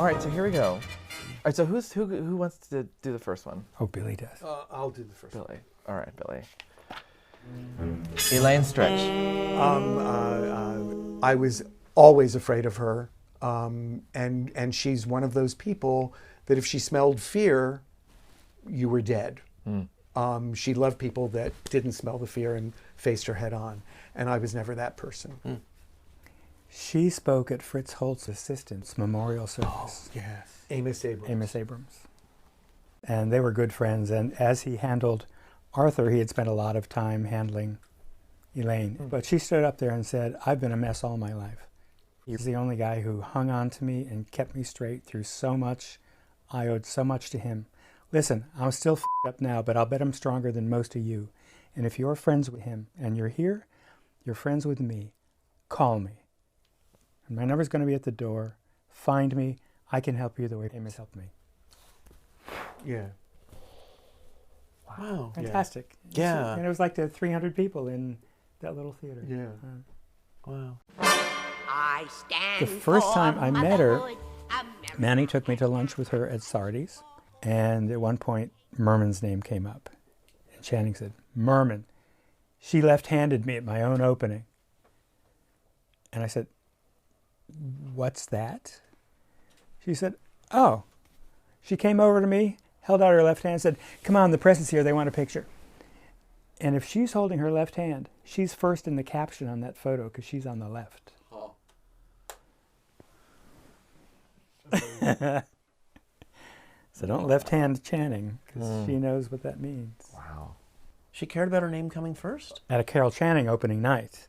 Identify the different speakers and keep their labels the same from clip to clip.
Speaker 1: right, so here we go. All right, so who wants to do the first one?
Speaker 2: Oh, Billy does.
Speaker 3: I'll do the first one.
Speaker 1: Billy. All right, Billy. Elaine Stritch.
Speaker 3: I was always afraid of her, and she's one of those people that if she smelled fear, you were dead. She loved people that didn't smell the fear and faced her head on, and I was never that person.
Speaker 2: She spoke at Fritz Holt's assistant's memorial service.
Speaker 3: Oh, yes. Amos Abrams.
Speaker 2: And they were good friends, and as he handled Arthur, he had spent a lot of time handling Elaine. But she stood up there and said, I've been a mess all my life. He's the only guy who hung on to me and kept me straight through so much. I owed so much to him. Listen, I'm still f***ed up now, but I'll bet I'm stronger than most of you. And if you're friends with him and you're here, you're friends with me, call me. And my number's going to be at the door. Find me. I can help you the way Amos helped me.
Speaker 3: Yeah.
Speaker 1: Wow.
Speaker 2: Fantastic.
Speaker 1: Yeah.
Speaker 2: And it was like the 300 people in that little theater.
Speaker 3: Yeah.
Speaker 1: Wow.
Speaker 2: The first time I met her, Manny took me to lunch with her at Sardi's. And at one point, Merman's name came up. And Channing said, Merman. She left-handed me at my own opening. And I said, what's that? She said, oh. She came over to me, held out her left hand and said, come on, the press is here, they want a picture. And if she's holding her left hand, she's first in the caption on that photo because she's on the left.
Speaker 3: Oh.
Speaker 2: So don't left-hand Channing because she knows what that means.
Speaker 1: Wow.
Speaker 4: She cared about her name coming first?
Speaker 2: At a Carol Channing opening night.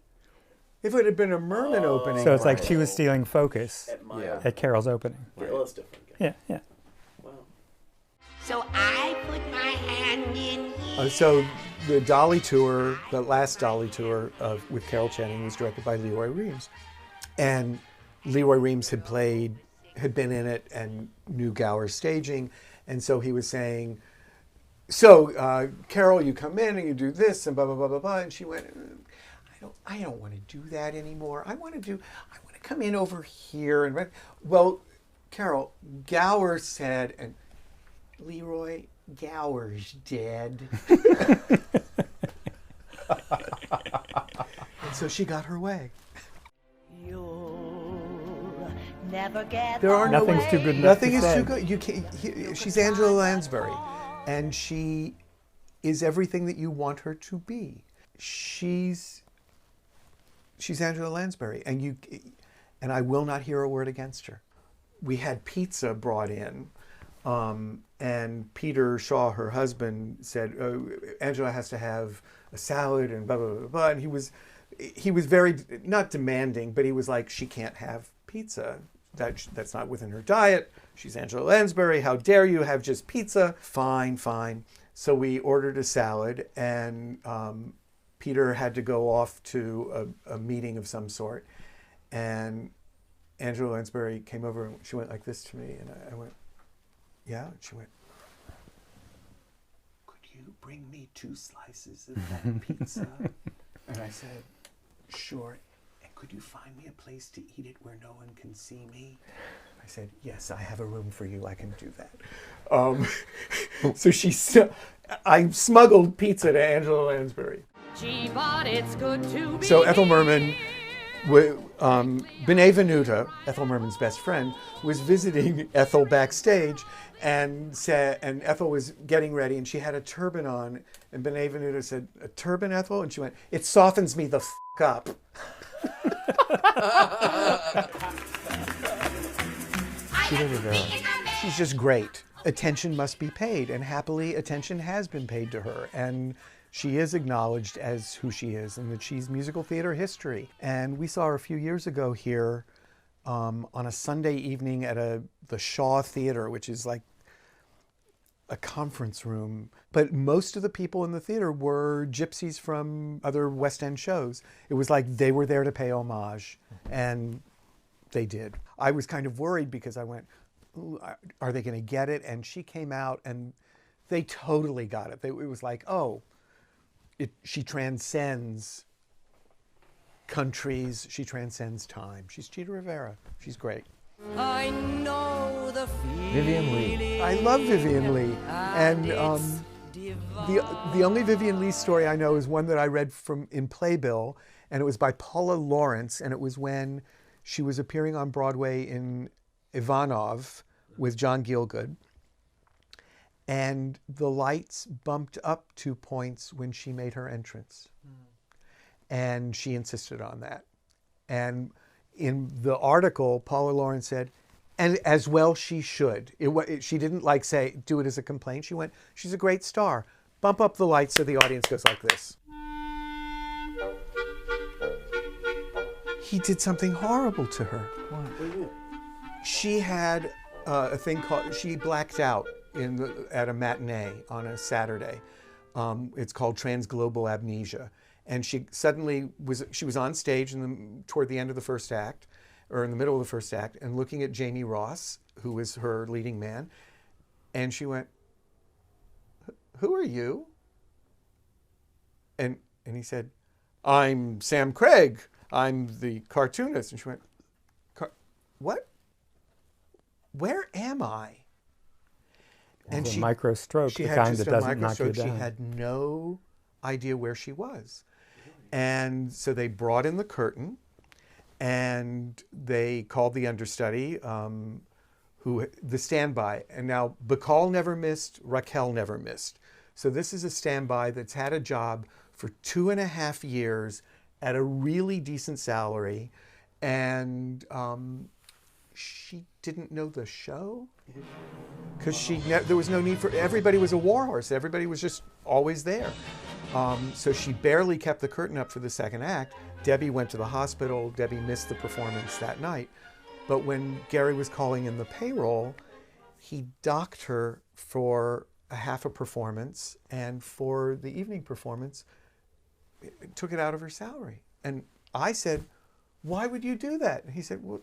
Speaker 3: If it had been a Merman opening.
Speaker 2: So it's like she was stealing focus
Speaker 1: Yeah.
Speaker 2: at Carol's opening.
Speaker 4: Yeah, well, that's different.
Speaker 2: Yeah, yeah.
Speaker 4: Wow.
Speaker 5: So I put my hand in here.
Speaker 3: So the Dolly tour, the last Dolly tour with Carol Channing was directed by Leroy Reams. And Leroy Reams had been in it and knew Gower's staging. And so he was saying, so Carol, you come in and you do this and blah, blah, blah, blah, blah. And she went, I don't want to do that anymore. I want to come in over here. And well, Carol, Gower said, and Leroy, Gower's dead. And so she got her way.
Speaker 5: You'll never get
Speaker 3: There are
Speaker 2: Nothing's too good enough
Speaker 3: Nothing
Speaker 2: to
Speaker 3: is
Speaker 2: say.
Speaker 3: too good. You can't. She's Angela Lansbury, and she is everything that you want her to be. She's Angela Lansbury, and I will not hear a word against her. We had pizza brought in, and Peter Shaw, her husband, said, Angela has to have a salad and blah, blah, blah, blah. And he was very, not demanding, but he was like, she can't have pizza. That's not within her diet. She's Angela Lansbury. How dare you have just pizza? Fine. So we ordered a salad, and Peter had to go off to a meeting of some sort. And Angela Lansbury came over and she went like this to me, and I went, yeah? And she went, could you bring me 2 slices of that pizza? And I said, sure. And could you find me a place to eat it where no one can see me? I said, yes, I have a room for you. I can do that. So I smuggled pizza to Angela Lansbury.
Speaker 5: Gee, but it's good to be
Speaker 3: So Ethel Merman, Benevenuta, Ethel Merman's best friend, was visiting Ethel backstage, and Ethel was getting ready, and she had a turban on, and Benevenuta said, "A turban, Ethel?" And she went, "It softens me the f*** up." She's just great. Attention must be paid, and happily attention has been paid to her, and she is acknowledged as who she is, and that she's musical theater history. And we saw her a few years ago here on a Sunday evening at the Shaw Theater, which is like a conference room. But most of the people in the theater were gypsies from other West End shows. It was like they were there to pay homage, and they did. I was kind of worried because I went, ooh, are they going to get it? And she came out and they totally got it. It was like, oh, she transcends countries. She transcends time. She's Chita Rivera. She's great.
Speaker 6: I know the
Speaker 1: Vivien Leigh.
Speaker 3: I love Vivien Leigh. And the only Vivien Leigh story I know is one that I read in Playbill, and it was by Paula Lawrence, and it was when she was appearing on Broadway in Ivanov with John Gielgud. And the lights bumped up 2 points when she made her entrance. And she insisted on that. And in the article, Paula Lawrence said, and as well she should. She didn't say, do it as a complaint. She went, she's a great star. Bump up the lights so the audience goes like this. He did something horrible to her.
Speaker 1: What?
Speaker 3: She had a thing called, she blacked out at a matinee on a Saturday. It's called transglobal amnesia. And she suddenly was on stage toward the end of the first act, or in the middle of the first act, and looking at Jamie Ross, who was her leading man, and she went, "Who are you?" And he said, "I'm Sam Craig. I'm the cartoonist." And she went, "What? Where am I?"
Speaker 2: And she micro stroke, the kind that doesn't knock you down.
Speaker 3: She had no idea where she was. And so they brought in the curtain, and they called the understudy, the standby. And now Bacall never missed, Raquel never missed. So this is a standby that's had a job for 2.5 years at a really decent salary, and she didn't know the show because there was no need for, everybody was a warhorse. Everybody was just always there. So she barely kept the curtain up for the second act. Debbie went to the hospital. Debbie missed the performance that night. But when Gary was calling in the payroll, he docked her for a half a performance, and for the evening performance, took it out of her salary. And I said, "Why would you do that?" And he said, "Well,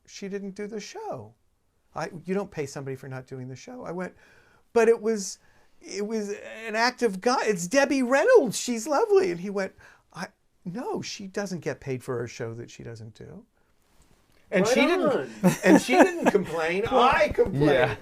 Speaker 3: she didn't do the show. You don't pay somebody for not doing the show." I went, "But it was an act of God. It's Debbie Reynolds. She's lovely." And he went, "No, she doesn't get paid for a show that she doesn't do." And she didn't complain. I complained.
Speaker 1: Yeah.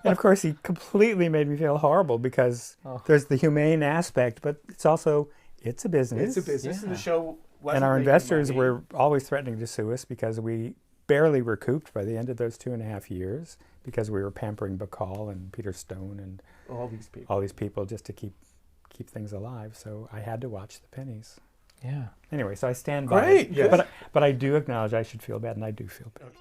Speaker 2: And of course, he completely made me feel horrible because there's the humane aspect, but it's also, it's a business.
Speaker 3: It's a business, and the show wasn't
Speaker 2: and our
Speaker 3: making
Speaker 2: investors
Speaker 3: money.
Speaker 2: were always threatening to sue us because we barely recouped by the end of those 2.5 years because we were pampering Bacall and Peter Stone and
Speaker 3: all these people
Speaker 2: just to keep things alive. So I had to watch the pennies.
Speaker 1: Yeah.
Speaker 2: Anyway, so I stand by
Speaker 3: Great,
Speaker 2: it.
Speaker 3: yes.
Speaker 2: But I do acknowledge I should feel bad, and I do feel bad.